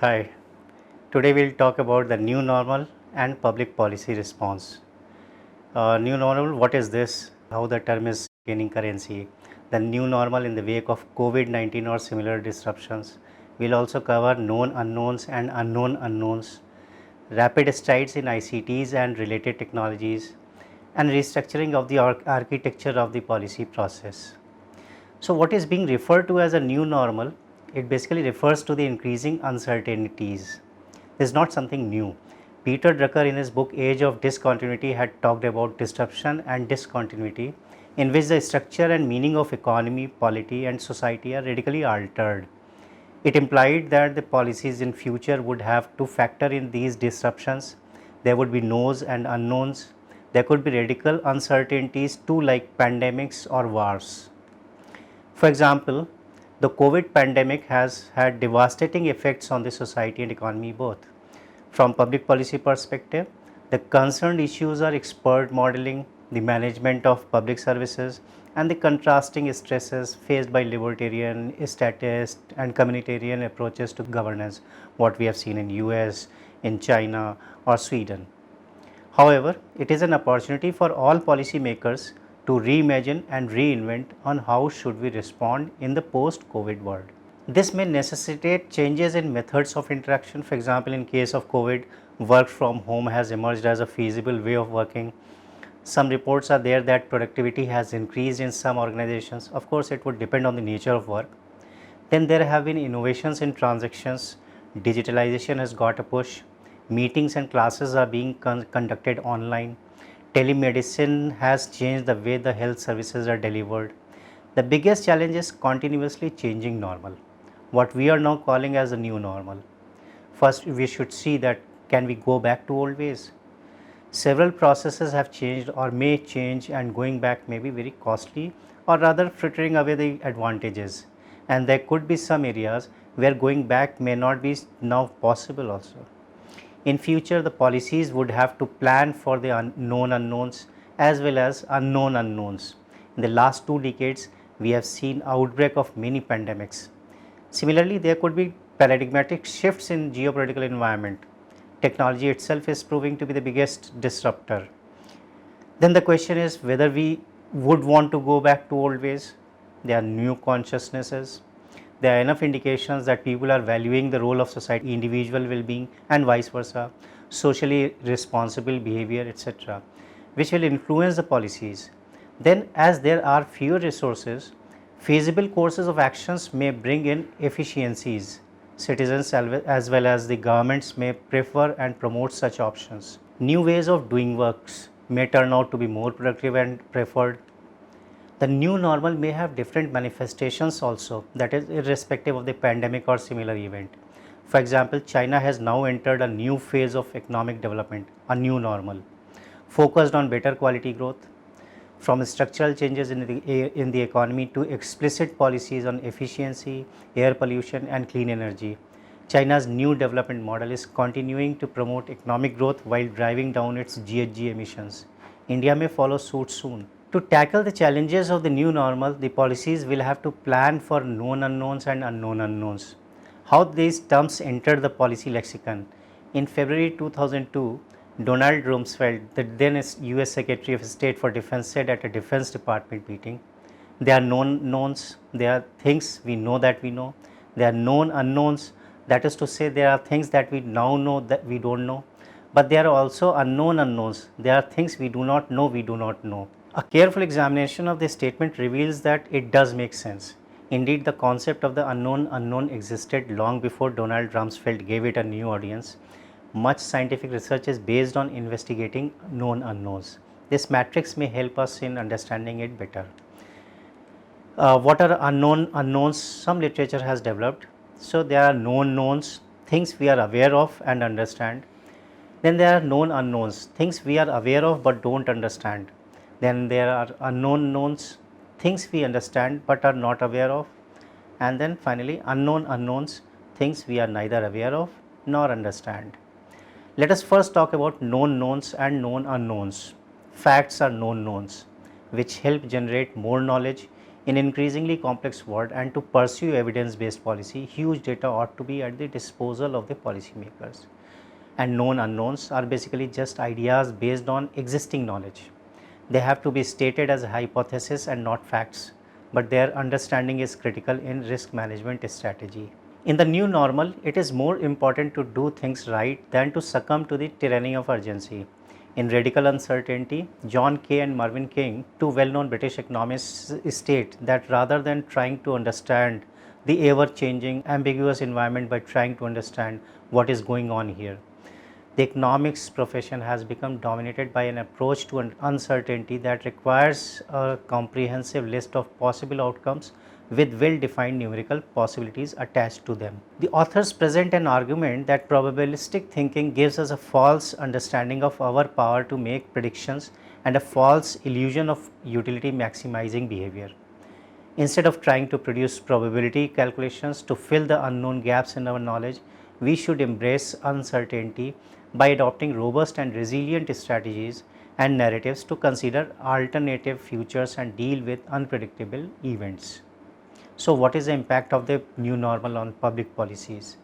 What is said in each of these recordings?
Hi, today we'll talk about the new normal and public policy response. New normal, what is this? How the term is gaining currency. The new normal in the wake of COVID-19 or similar disruptions. We'll also cover known unknowns and unknown unknowns, rapid strides in ICTs and related technologies, and restructuring of the architecture of the policy process. So, what is being referred to as a new normal? It basically refers to the increasing uncertainties. This is not something new. Peter Drucker, in his book Age of Discontinuity, had talked about disruption and discontinuity, in which the structure and meaning of economy, polity, and society are radically altered. It implied that the policies in future would have to factor in these disruptions. There would be knowns and unknowns. There could be radical uncertainties too, like pandemics or wars. For example, the COVID pandemic has had devastating effects on the society and economy both. From public policy perspective, the concerned issues are expert modeling, the management of public services, and the contrasting stresses faced by libertarian, statist, and communitarian approaches to governance, what we have seen in US, in China, or Sweden. However, it is an opportunity for all policymakers to reimagine and reinvent on how should we respond in the post-COVID world. This may necessitate changes in methods of interaction. For example, in case of COVID, work from home has emerged as a feasible way of working. Some reports are there that productivity has increased in some organizations. Of course, it would depend on the nature of work. Then there have been innovations in transactions. Digitalization has got a push. Meetings and classes are being conducted online. Telemedicine has changed the way the health services are delivered. The biggest challenge is continuously changing normal, what we are now calling as a new normal. First, we should see that can we go back to old ways? Several processes have changed or may change, and going back may be very costly or rather frittering away the advantages. And there could be some areas where going back may not be now possible also. In future, the policies would have to plan for the known unknowns as well as unknown unknowns. In the last 2 decades, we have seen outbreak of many pandemics. Similarly, there could be paradigmatic shifts in geopolitical environment. Technology itself is proving to be the biggest disruptor. Then the question is whether we would want to go back to old ways. There are new consciousnesses. There are enough indications that people are valuing the role of society, individual well-being, and vice versa, socially responsible behavior, etc., which will influence the policies. Then, as there are fewer resources, feasible courses of actions may bring in efficiencies. Citizens as well as the governments may prefer and promote such options. New ways of doing works may turn out to be more productive and preferred. The new normal may have different manifestations also, that is irrespective of the pandemic or similar event. For example, China has now entered a new phase of economic development, a new normal, focused on better quality growth. From structural changes in the economy to explicit policies on efficiency, air pollution, and clean energy, China's new development model is continuing to promote economic growth while driving down its GHG emissions. India may follow suit soon. To tackle the challenges of the new normal, the policies will have to plan for known unknowns and unknown unknowns. How these terms entered the policy lexicon. In February 2002, Donald Rumsfeld, the then US Secretary of State for Defense, said at a Defense Department meeting, there are known knowns, there are things we know that we know, there are known unknowns, that is to say there are things that we now know that we don't know, but there are also unknown unknowns, there are things we do not know we do not know. A careful examination of this statement reveals that it does make sense. Indeed, the concept of the unknown unknown existed long before Donald Rumsfeld gave it a new audience. Much scientific research is based on investigating known unknowns. This matrix may help us in understanding it better. What are unknown unknowns? Some literature has developed. So, there are known knowns, things we are aware of and understand. Then there are known unknowns, things we are aware of but don't understand. Then there are unknown knowns, things we understand but are not aware of. And then finally, unknown unknowns, things we are neither aware of nor understand. Let us first talk about known knowns and known unknowns. Facts are known knowns, which help generate more knowledge, In increasingly complex world and to pursue evidence-based policy, huge data ought to be at the disposal of the policymakers. And known unknowns are basically just ideas based on existing knowledge. They have to be stated as a hypothesis and not facts, but their understanding is critical in risk management strategy. In the new normal, it is more important to do things right than to succumb to the tyranny of urgency. In Radical Uncertainty, John Kay and Mervyn King, two well-known British economists, state that rather than trying to understand the ever-changing, ambiguous environment by trying to understand what is going on here, the economics profession has become dominated by an approach to uncertainty that requires a comprehensive list of possible outcomes with well-defined numerical possibilities attached to them. The authors present an argument that probabilistic thinking gives us a false understanding of our power to make predictions and a false illusion of utility maximizing behavior. Instead of trying to produce probability calculations to fill the unknown gaps in our knowledge, we should embrace uncertainty by adopting robust and resilient strategies and narratives to consider alternative futures and deal with unpredictable events. So, what is the impact of the new normal on public policies?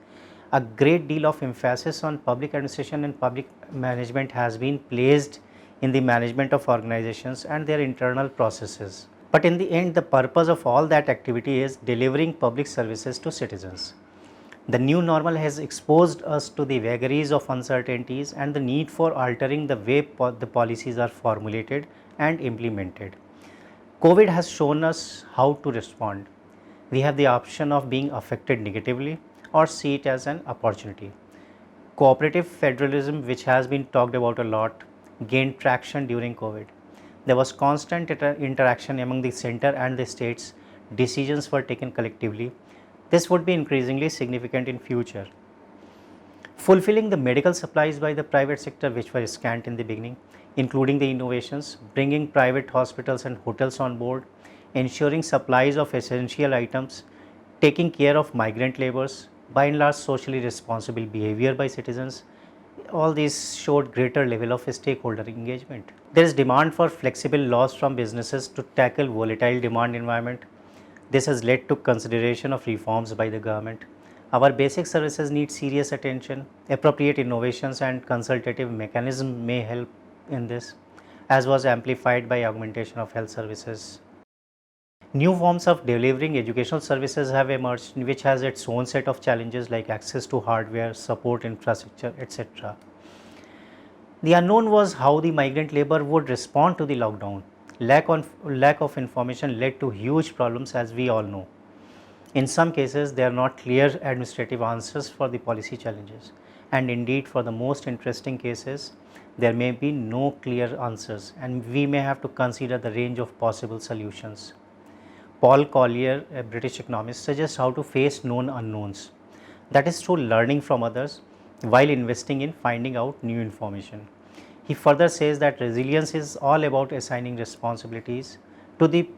A great deal of emphasis on public administration and public management has been placed in the management of organizations and their internal processes. But in the end, the purpose of all that activity is delivering public services to citizens. The new normal has exposed us to the vagaries of uncertainties and the need for altering the way the policies are formulated and implemented. COVID has shown us how to respond. We have the option of being affected negatively or see it as an opportunity. Cooperative federalism, which has been talked about a lot, gained traction during COVID. There was constant interaction among the center and the states. Decisions were taken collectively. This would be increasingly significant in future. Fulfilling the medical supplies by the private sector, which were scant in the beginning, including the innovations, bringing private hospitals and hotels on board, ensuring supplies of essential items, taking care of migrant laborers, by and large socially responsible behavior by citizens, all these showed greater level of stakeholder engagement. There is demand for flexible laws from businesses to tackle volatile demand environment. This has led to consideration of reforms by the government. Our basic services need serious attention. Appropriate innovations and consultative mechanism may help in this, as was amplified by augmentation of health services. New forms of delivering educational services have emerged, which has its own set of challenges like access to hardware, support infrastructure, etc. The unknown was how the migrant labor would respond to the lockdown. Lack of information led to huge problems, as we all know. In some cases, there are not clear administrative answers for the policy challenges, and indeed for the most interesting cases, there may be no clear answers, and we may have to consider the range of possible solutions. Paul Collier, a British economist, suggests how to face known unknowns. That is through learning from others while investing in finding out new information. He further says that resilience is all about assigning responsibilities to the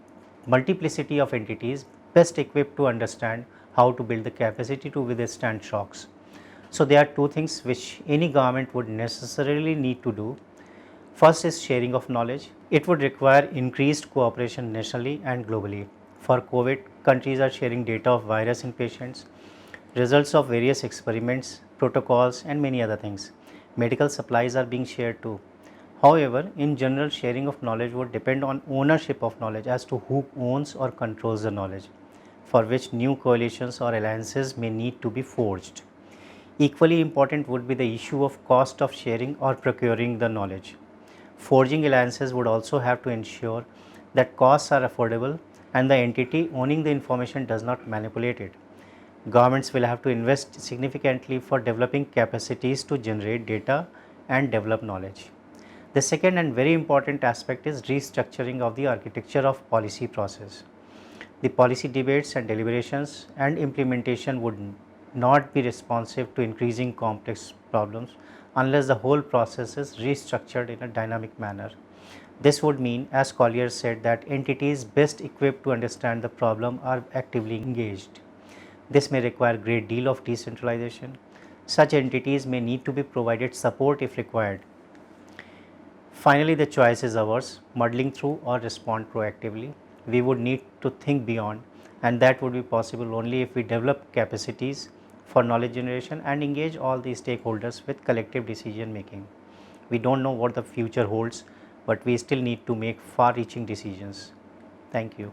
multiplicity of entities best equipped to understand how to build the capacity to withstand shocks. So, there are two things which any government would necessarily need to do. First is sharing of knowledge. It would require increased cooperation nationally and globally. For COVID, countries are sharing data of virus in patients, results of various experiments, protocols, and many other things. Medical supplies are being shared too. However, in general, sharing of knowledge would depend on ownership of knowledge as to who owns or controls the knowledge, for which new coalitions or alliances may need to be forged. Equally important would be the issue of cost of sharing or procuring the knowledge. Forging alliances would also have to ensure that costs are affordable and the entity owning the information does not manipulate it. Governments will have to invest significantly for developing capacities to generate data and develop knowledge. The second and very important aspect is restructuring of the architecture of policy process. The policy debates and deliberations and implementation would not be responsive to increasing complex problems unless the whole process is restructured in a dynamic manner. This would mean, as Collier said, that entities best equipped to understand the problem are actively engaged. This may require a great deal of decentralization. Such entities may need to be provided support if required. Finally, the choice is ours: muddling through or respond proactively. we would need to think beyond, and that would be possible only if we develop capacities for knowledge generation and engage all the stakeholders with collective decision making. We don't know what the future holds, but we still need to make far reaching decisions. Thank you.